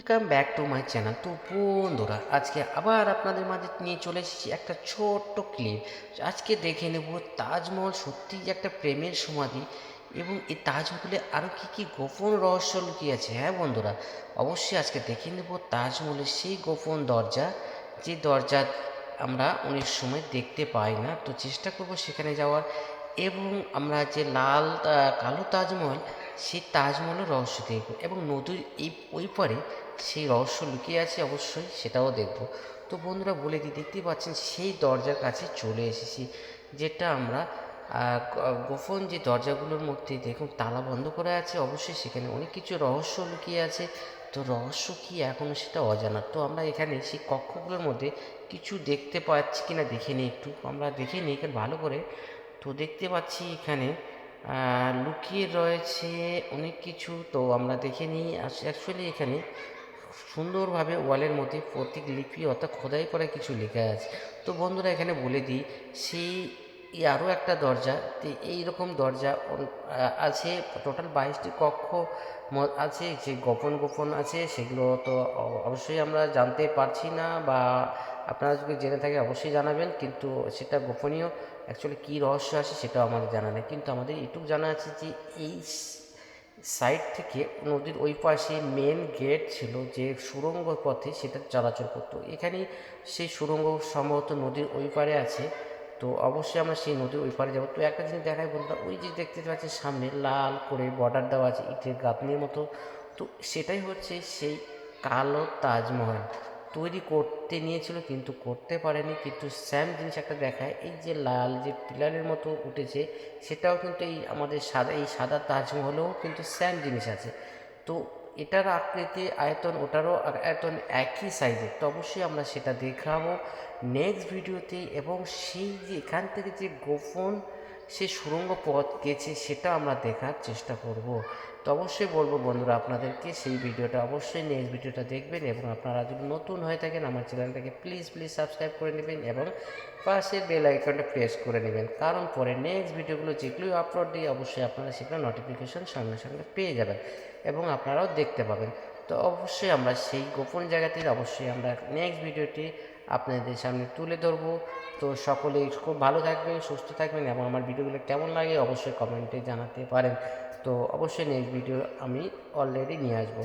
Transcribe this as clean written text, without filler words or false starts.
Welcome back to my channel. তো বন্ধুরা, আজকে আবার আপনাদের মাঝে নিয়ে চলে এসেছি একটা ছোট্ট ক্লিপ। আজকে দেখে নেব তাজমহল সত্যিই যে একটা প্রেমের সমাধি, এবং এই তাজমহলে আরও কী কী গোপন রহস্য লুকিয়ে আছে। হ্যাঁ বন্ধুরা, অবশ্যই আজকে দেখে নেব তাজমহলের সেই গোপন দরজা, যে দরজা আমরা অনেক সময় দেখতে পাই না। তো চেষ্টা করব সেখানে যাওয়ার, এবং আমরা যে লাল কালো তাজমহল, সেই তাজমহলের রহস্য দেখব, এবং নদীর এই ওই পারে সেই রহস্য লুকিয়ে আছে, অবশ্যই সেটাও দেখব। তো বন্ধুরা বলে দিই, দেখতেই পাচ্ছেন সেই দরজার কাছে চলে এসেছি, যেটা আমরা গোপন যে দরজাগুলোর মধ্যে দেখুন তালা বন্ধ করা আছে। অবশ্যই সেখানে অনেক কিছু রহস্য লুকিয়ে আছে। তো রহস্য কি এখনও সেটা অজানা। তো আমরা এখানে সেই কক্ষগুলোর মধ্যে কিছু দেখতে পাচ্ছি কিনা দেখে নিই, একটু আমরা দেখে নিই এখানে ভালো করে। তো দেখতে পাচ্ছি এখানে লুকিয়ে রয়েছে অনেক কিছু। তো আমরা দেখে নিই। অ্যাকচুয়ালি এখানে সুন্দরভাবে ওয়ালের মধ্যে প্রতীকলিপি অর্থাৎ খোদাই করা কিছু লেখা আছে। তো বন্ধুরা এখানে বলে দিই, সেই আরও একটা দরজা, তো এইরকম দরজা আছে। টোটাল 22টি কক্ষ আছে, যে গোপন গোপন আছে সেগুলো তো অবশ্যই আমরা জানতে পারছি না, বা আপনারা যদি জেনে থাকে অবশ্যই জানাবেন, কিন্তু সেটা গোপনীয়। অ্যাকচুয়ালি কী রহস্য আছে সেটাও আমাদের জানা নেই, কিন্তু আমাদের এটুকু জানা আছে যে এই সাইড থেকে নদীর ওই পাশে মেন গেট ছিল, যে সুড়ঙ্গ পথে সেটা চলাচল করতো। এখানে সেই সুড়ঙ্গ সম্ভবত নদীর ওই পারে আছে। তো অবশ্যই আমরা সেই নদীর ওই পারে যাবো। তো একটা জিনিস দেখাই বন্ধুরা, ওই যে দেখতে পাচ্ছেন সামনে লাল করে বর্ডার দেওয়া আছে ইটের গাঁথনির মতো। তো সেটাই হচ্ছে সেই কালো তাজমহল। তৈরি করতে নিয়েছিল কিন্তু করতে পারেনি, কিন্তু সেম জিনিস একটা দেখায়, এই যে লাল যে পিলারের মতো উঠেছে, সেটাও কিন্তু এই আমাদের সাদা তাজমহলেও কিন্তু সেম জিনিস আছে। তো এটার আকৃতি আয়তন ওটারও আয়তন একই সাইজের। তো অবশ্যই আমরা সেটা দেখাবো নেক্সট ভিডিওতে, এবং সেই যে এখান থেকে যে গোপন সে সুড়ঙ্গ পথ গেছে সেটা আমরা দেখার চেষ্টা করব। তো অবশ্যই বলবো বন্ধুরা আপনাদেরকে, সেই ভিডিওটা অবশ্যই নেক্সট ভিডিওটা দেখবেন, এবং আপনারা যদি নতুন হয়ে থাকেন আমার চ্যানেলটাকে প্লিজ সাবস্ক্রাইব করে নেবেন, এবং পাশে বেল আইকনটা প্রেস করে নেবেন, কারণ পরে নেক্সট ভিডিওগুলো যেগুলোই আপলোড দিই অবশ্যই আপনারা সেগুলো নোটিফিকেশন সঙ্গে সঙ্গে পেয়ে যাবেন, এবং আপনারাও দেখতে পাবেন। তো অবশ্যই আমরা সেই গোপন জায়গাতে অবশ্যই আমরা নেক্সট ভিডিওটি আপনাদের সামনে তুলে ধরবো। তো সকলেই খুব ভালো থাকবেন, সুস্থ থাকবেন, এবং আমার ভিডিওগুলো কেমন লাগে অবশ্যই কমেন্টে জানাতে পারেন। তো অবশ্যই নেক্সট ভিডিও আমি অলরেডি নিয়ে আসবো।